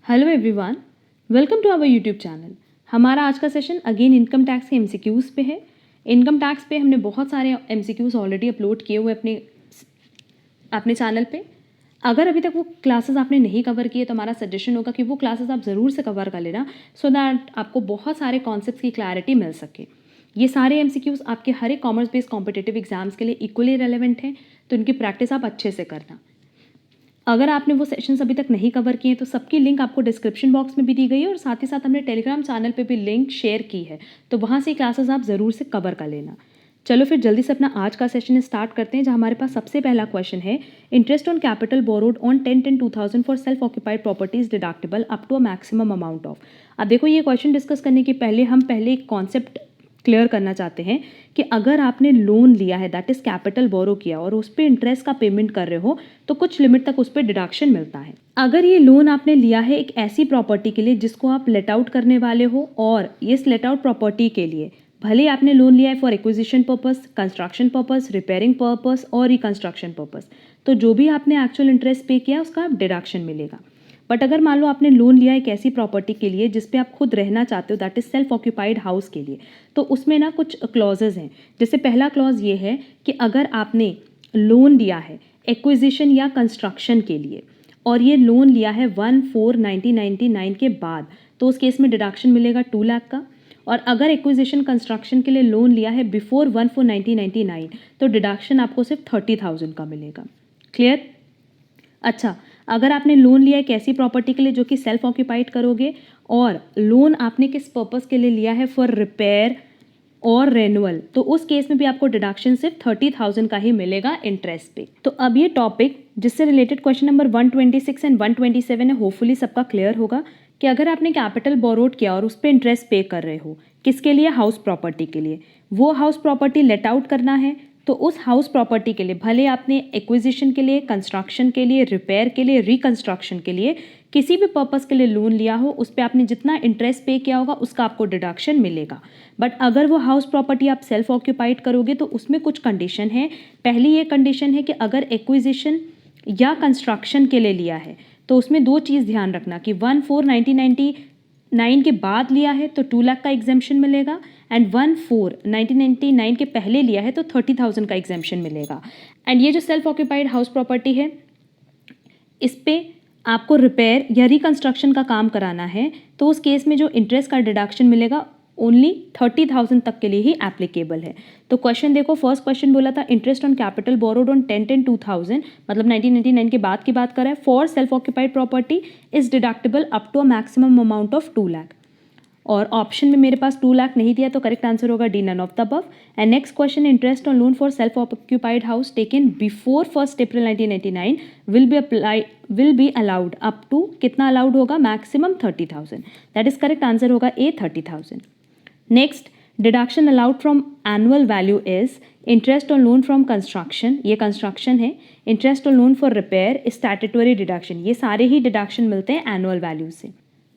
Hello everyone, welcome to our YouTube channel. हमारा आज का सेशन अगेन इनकम टैक्स के एमसीक्यूज़ पे है। इनकम टैक्स पे हमने बहुत सारे एमसीक्यूज़ ऑलरेडी अपलोड किए हुए अपने चैनल पे। अगर अभी तक वो क्लासेस आपने नहीं कवर किए तो हमारा सजेशन होगा कि वो क्लासेस आप ज़रूर से कवर कर लेना, सो दैट आपको बहुत सारे कॉन्सेप्ट्स की क्लैरिटी मिल सके। ये सारे एमसीक्यूज़ आपके हर एक कॉमर्स बेस्ड कॉम्पिटिटिव एग्जाम्स के लिए इक्वली रेलेवेंट हैं, तो इनकी प्रैक्टिस आप अच्छे से करना। अगर आपने वो सेशंस अभी तक नहीं कवर किए तो सबकी लिंक आपको डिस्क्रिप्शन बॉक्स में भी दी गई है और साथ ही साथ हमने टेलीग्राम चैनल पे भी लिंक शेयर की है, तो वहाँ से क्लासेस आप ज़रूर से कवर कर लेना। चलो फिर जल्दी से अपना आज का सेशन स्टार्ट करते हैं, जहाँ हमारे पास सबसे पहला क्वेश्चन है, interest on capital borrowed on 10/10/2000 for self occupied properties deductible up to a maximum amount of. अब देखो, ये क्वेश्चन डिस्कस करने के पहले हम एक कॉन्सेप्ट क्लियर करना चाहते हैं कि अगर आपने लोन लिया है, दैट इज़ कैपिटल बोरो किया, और उस पर इंटरेस्ट का पेमेंट कर रहे हो तो कुछ लिमिट तक उस पर डिडक्शन मिलता है। अगर ये लोन आपने लिया है एक ऐसी प्रॉपर्टी के लिए जिसको आप लेट आउट करने वाले हो, और इस लेट आउट प्रॉपर्टी के लिए भले आपने लोन लिया है for acquisition purpose, construction purpose, repairing purpose और रिकंस्ट्रक्शन पर्पस, तो जो भी आपने एक्चुअल इंटरेस्ट पे किया उसका डिडक्शन मिलेगा। बट अगर मान लो आपने लोन लिया एक ऐसी प्रॉपर्टी के लिए जिस पे आप खुद रहना चाहते हो, that is self occupied house के लिए, तो उसमें ना कुछ क्लॉजेज हैं। जैसे पहला क्लॉज ये है कि अगर आपने लोन लिया है एक्विजिशन या कंस्ट्रक्शन के लिए और ये लोन लिया है 1/4/1999 के बाद, तो उस केस में डिडक्शन मिलेगा 2 लाख का। और अगर एक्विजिशन कंस्ट्रक्शन के लिए लोन लिया है बिफोर 1/4/1999, तो डिडक्शन आपको सिर्फ 30,000 का मिलेगा। क्लियर? अच्छा, अगर आपने लोन लिया एक ऐसी प्रॉपर्टी के लिए जो कि सेल्फ ऑक्यूपाइड करोगे, और लोन आपने किस पर्पस के लिए लिया है, फॉर रिपेयर और रेनुअल, तो उस केस में भी आपको डिडक्शन सिर्फ 30,000 का ही मिलेगा इंटरेस्ट पे। तो अब ये टॉपिक जिससे रिलेटेड क्वेश्चन नंबर 126 एंड 127 है, होपफुली सबका क्लियर होगा कि अगर आपने कैपिटल बोरोड किया और उस पर इंटरेस्ट पे कर रहे हो, किसके लिए? हाउस प्रॉपर्टी के लिए। वो हाउस प्रॉपर्टी लेट आउट करना है, तो उस हाउस प्रॉपर्टी के लिए भले आपने एक्विजिशन के लिए, कंस्ट्रक्शन के लिए, रिपेयर के लिए, रिकंस्ट्रक्शन के लिए, किसी भी पर्पस के लिए लोन लिया हो, उस पर आपने जितना इंटरेस्ट पे किया होगा उसका आपको डिडक्शन मिलेगा। बट अगर वो हाउस प्रॉपर्टी आप सेल्फ ऑक्यूपाइड करोगे तो उसमें कुछ कंडीशन है। पहली ये कंडीशन है कि अगर एक्विजिशन या कंस्ट्रक्शन के लिए लिया है तो उसमें दो चीज़ ध्यान रखना कि 1/4/1999 के बाद लिया है तो 2 लाख का एग्जेम्पशन मिलेगा, एंड 1/4/1999 के पहले लिया है तो 30,000 का एग्जेम्पशन मिलेगा। एंड ये जो सेल्फ ऑक्यूपाइड हाउस प्रॉपर्टी है, इस पे आपको रिपेयर या रिकंस्ट्रक्शन का काम कराना है, तो उस केस में जो इंटरेस्ट का डिडक्शन मिलेगा ओनली 30,000 तक के लिए ही एप्लीकेबल है। तो क्वेश्चन देखो, फर्स्ट क्वेश्चन बोला था interest on capital borrowed on 10/10/2000, मतलब 1999 के बाद की बात कर रहा है, for self occupied property is deductible up to a maximum amount of 2 lakh. और ऑप्शन में मेरे पास 2 लाख नहीं दिया, तो करेक्ट आंसर होगा D, none of the above. And next question, interest on loan for self occupied house taken before 1 April 1999 will be allowed up to, कितना allowed होगा? Maximum 30,000। That is correct answer होगा A, 30,000। Next, deduction allowed from annual value is interest on loan from construction, ये construction है। Interest on loan for repair, statutory deduction, ये सारे ही deduction मिलते हैं एनुअल वैल्यू से।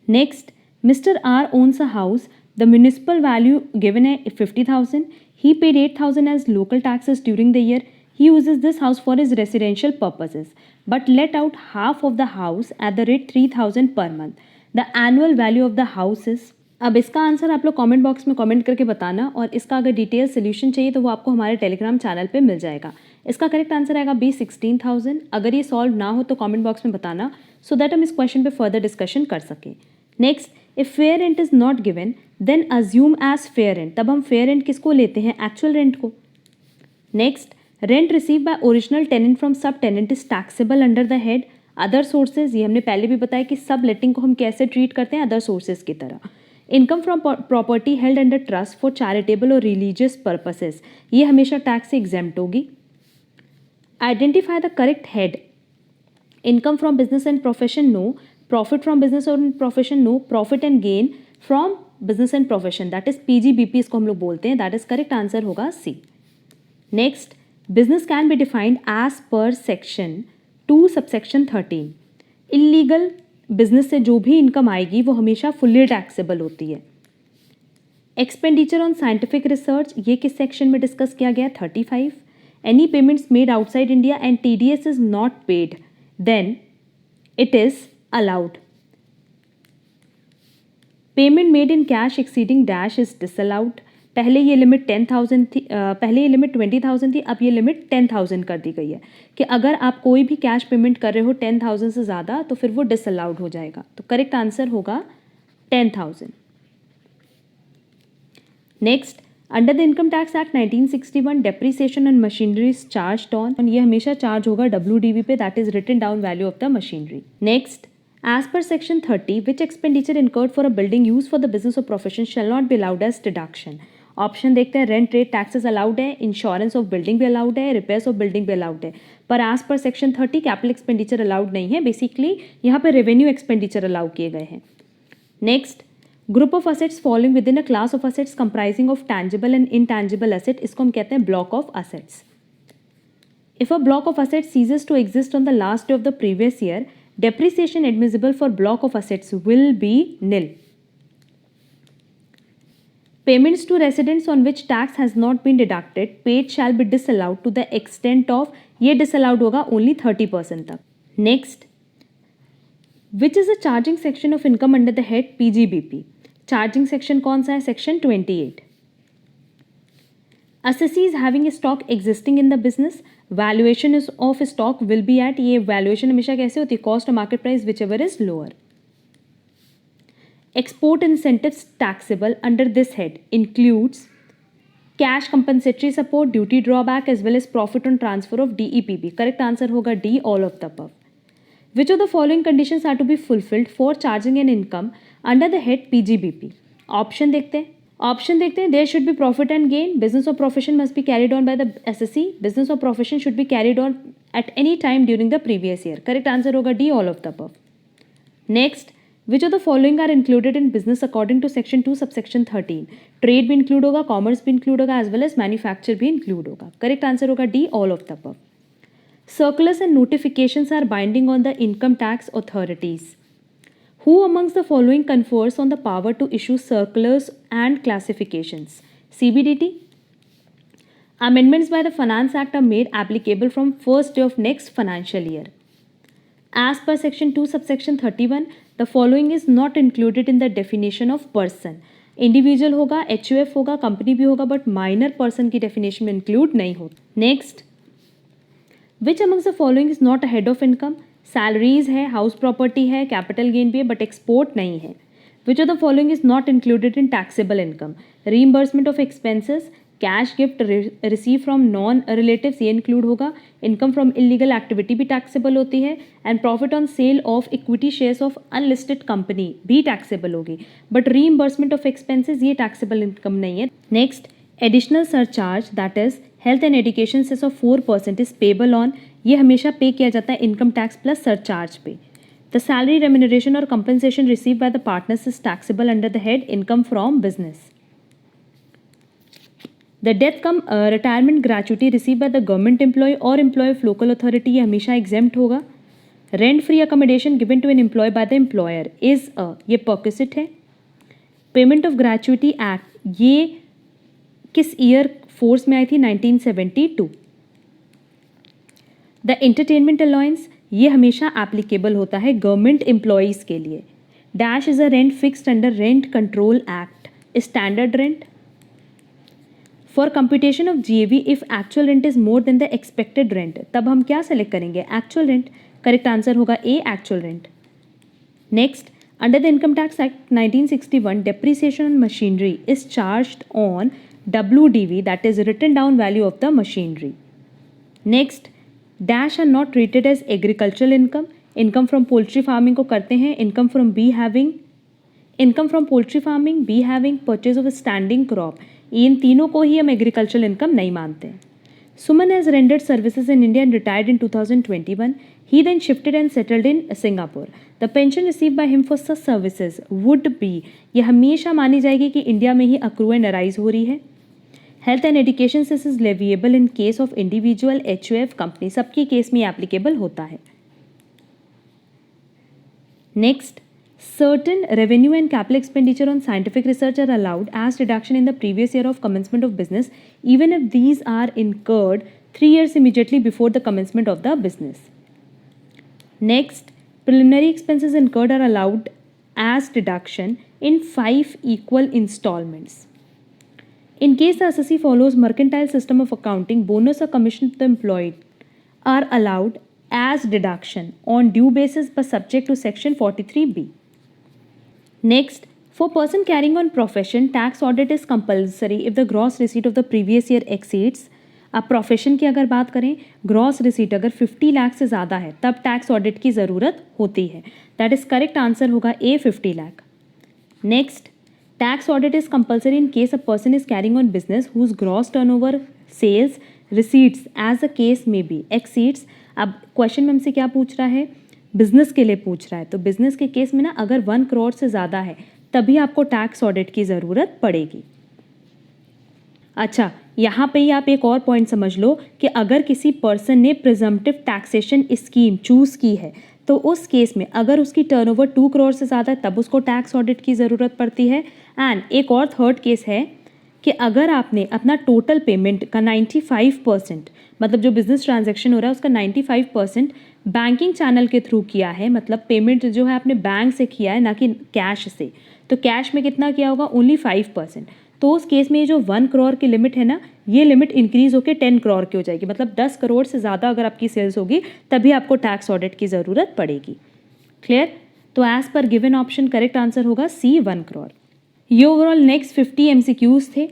Next, Mr. R owns a house. The municipal value given is 50,000. He paid 8,000 as local taxes during the year. He uses this house for his residential purposes, but let out half of the house at the rate 3,000 per month. The annual value of the house is. अब इसका answer आप लोग comment box में comment करके बताना, और इसका अगर डिटेल सोल्यूशन चाहिए तो वो आपको हमारे टेलीग्राम चैनल पे मिल जाएगा। इसका करेक्ट आंसर आएगा बी, 16,000। अगर ये सॉल्व ना हो तो कमेंट बॉक्स में बताना, सो दैट हम इस क्वेश्चन पे फर्दर डिस्कशन कर सकें। Next, if fair rent is not given then assume as fair rent, तब हम फेयर रेंट किसको लेते हैं? एक्चुअल रेंट को। Next, rent receive by original tenant from subtenant is taxable under the head other sources, ये हमने पहले भी बताया कि सब लेटिंग को हम कैसे ट्रीट करते हैं? अदर सोर्सेज की तरह। Income from property held under trust for charitable और रिलीजियस पर्पसेस, ये हमेशा टैक्स से एग्जेम्प्ट होगी। Identify the correct head, income from business and profession no, profit from business और profession no, profit and gain from business and profession, that is PGBP इसको हम लोग बोलते हैं, दैट इज करेक्ट आंसर होगा C. Next, business can be defined as per section 2 subsection 13। Illegal business से जो भी इनकम आएगी वो हमेशा फुल्ली टैक्सेबल होती है। एक्सपेंडिचर ऑन साइंटिफिक रिसर्च, ये किस सेक्शन में डिस्कस किया गया? 35। Any payments made outside India and TDS is not paid then it is allowed. Payment made in cash exceeding dash is disallowed. पहले ये लिमिट 10,000 थी, पहले ये लिमिट 20,000 थी, अब ये लिमिट 10,000 कर दी गई है कि अगर आप कोई भी कैश पेमेंट कर रहे हो 10,000 से ज़्यादा तो फिर वो डिसअलाउड हो जाएगा। तो करेक्ट आंसर होगा 10,000। Next, under the income tax act 1961 depreciation on machinery is charged on, ये हमेशा चार्ज होगा WDV पे, that is written down value of the machinery. Next, as per section 30 which expenditure incurred for a building used for the business or profession shall not be allowed as deduction। Option देखते हैं, rent rate taxes allowed है, insurance of building भी allowed है, repairs of building भी allowed है, पर as per section 30 capital expenditure allowed नहीं है। बेसिकली यहाँ पर रेवेन्यू एक्सपेंडिचर अलाउ किए गए हैं। Next, group of assets following within a class of assets comprising of tangible and intangible asset, इसको हम कहते हैं block of assets. If a block of assets ceases to exist on the last day of the previous year, depreciation admissible for block of assets will be nil। Payments to residents on which tax has not been deducted paid shall be disallowed to the extent of, ये disallowed होगा only 30% तक। Next, which is a charging section of income under the head PGBP? Charging section कौन सा है? Section 28। Assessees having a stock existing in the business, valuation is of stock will be at, ये valuation हमेशा कैसे होती है? Cost or market price whichever is lower। Export incentives taxable under this head includes cash compensatory support, duty drawback as well as profit on transfer of DEPP। Correct answer होगा D, all of the above। Which of the following conditions are to be fulfilled for charging an income under the head PGBP? Option देखते हैं, there should be profit and gain, business और profession must be carried on by the SSE, business और profession should be carried on at any time during the previous year. Correct answer होगा D, all of the above. Next, which of the following are included in business according to section 2 subsection 13? Trade भी include होगा, commerce भी include होगा, as well as manufacture भी include होगा। Correct answer होगा D, all of the above. Circulars and notifications are binding on the income tax authorities. Who amongst the following confers on the power to issue circulars and classifications? CBDT. Amendments by the Finance Act are made applicable from first day of next financial year. As per section 2 subsection 31, the following is not included in the definition of person. Individual होगा, HUF होगा, company भी होगा, but minor person की definition में include नहीं होता. Next, which amongst the following is not a head of income? Salaries है, house property है, capital gain भी है, but export नहीं है. Which of the following is not included in taxable income? Reimbursement of expenses, cash gift received from non-relatives ये include होगा, income from illegal activity भी taxable होती है, and profit on sale of equity shares of unlisted company भी taxable होगी, but reimbursement of expenses ये taxable income नहीं है. Next, additional surcharge that is health and education cess of 4% is payable on, ये हमेशा पे किया जाता है इनकम टैक्स प्लस सरचार्ज पे। द सैलरी रेम्यूनरेशन और compensation receive by the partners is taxable under the head income from business. The death cum retirement gratuity receive by the government employee और employee of local authority, ये हमेशा exempt होगा। Rent free accommodation given to an employee by the employer is ये परक्विसिट है। Payment of gratuity act ये किस year force में आई थी? 1972। द एंटरटेनमेंट अलाउंस ये हमेशा एप्लीकेबल होता है गवर्नमेंट एम्प्लॉयज़ के लिए। Dash is a rent fixed under rent control act, standard rent. For computation of GAV if actual rent is more than the expected rent, तब हम क्या सेलेक्ट करेंगे? Actual rent. करेक्ट आंसर होगा A, actual rent. Next, under the income tax act 1961 depreciation on machinery is charged on WDV, that is written down value of the machinery. Next, dash are not treated as agricultural income. Income from poultry farming को करते हैं, income from bee having, income from poultry farming, bee having, purchase of a standing crop, इन तीनों को ही हम agricultural income नहीं मानते हैं. Suman has rendered services in India and retired in 2021. He then shifted and settled in Singapore. The pension received by him for such services would be, ये हमेशा मानी जाएगी कि इंडिया में ही accrue and arise हो रही है. Health and education cess is leviable in case of individual, HUF, company, सबकी केस में एप्लीकेबल होता है. Next, certain revenue and capital expenditure on scientific research are allowed as deduction in the previous year of commencement of business even if these are incurred 3 years immediately before the commencement of the business. Next, preliminary expenses incurred are allowed as deduction in 5 equal installments. In case the assessee follows mercantile system of accounting, bonus or commission to the employee are allowed as deduction on due basis but subject to section 43B. Next, for person carrying on profession, tax audit is compulsory if the gross receipt of the previous year exceeds. अब profession की अगर बात करें, gross receipt अगर 50 लाख से ज़्यादा है तब टैक्स ऑडिट की ज़रूरत होती है. दैट इज़ करेक्ट आंसर होगा A 50 lakh. Next, tax audit is compulsory in case a person is carrying on business whose gross turnover, sales, receipts as a case may be exceeds. अब question में हमसे क्या पूछ रहा है, बिजनेस के लिए पूछ रहा है. तो बिजनेस के केस में ना अगर 1 करोड़ से ज़्यादा है तभी आपको टैक्स ऑडिट की ज़रूरत पड़ेगी. अच्छा, यहाँ पे ही आप एक और पॉइंट समझ लो कि अगर किसी पर्सन ने प्रिजम्पटिव टैक्सेशन स्कीम चूज़ की है तो उस केस में अगर उसकी टर्नओवर 2 करोड़ से ज़्यादा है तब उसको टैक्स ऑडिट की ज़रूरत पड़ती है. एंड एक और थर्ड केस है कि अगर आपने अपना टोटल पेमेंट का 95% मतलब जो बिजनेस ट्रांजैक्शन हो रहा है उसका 95% बैंकिंग चैनल के थ्रू किया है, मतलब पेमेंट जो है आपने बैंक से किया है ना कि कैश से, तो कैश में कितना किया होगा, ओनली 5%. तो उस केस में ये जो 1 करोड़ की लिमिट है ना, ये लिमिट इंक्रीज होकर 10 करोड़ की हो जाएगी. मतलब 10 करोड़ से ज़्यादा अगर आपकी सेल्स होगी तभी आपको टैक्स ऑडिट की ज़रूरत पड़ेगी. क्लियर? तो as per given option correct answer होगा सी 1 करोड़. ये ओवरऑल नेक्स्ट 50 MCQs थे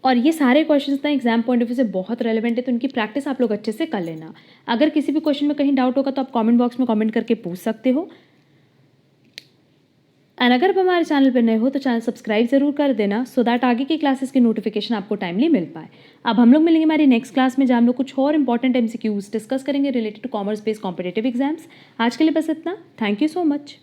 और ये सारे क्वेश्चंस ना एग्जाम पॉइंट ऑफ व्यू से बहुत रेलेवेंट है, तो इनकी प्रैक्टिस आप लोग अच्छे से कर लेना. अगर किसी भी क्वेश्चन में कहीं डाउट होगा तो आप कमेंट बॉक्स में कमेंट करके पूछ सकते हो. एंड अगर आप हमारे चैनल पर नए हो तो चैनल सब्सक्राइब जरूर कर देना सो दैट आगे की क्लासेस की नोटिफिकेशन आपको टाइमली मिल पाए. अब हम लोग मिलेंगे हमारी नेक्स्ट क्लास में जहाँ हम लोग कुछ और इंपॉर्टेंट MCQs डिस्कस करेंगे related to commerce based competitive exams. आज के लिए बस इतना. Thank you so much.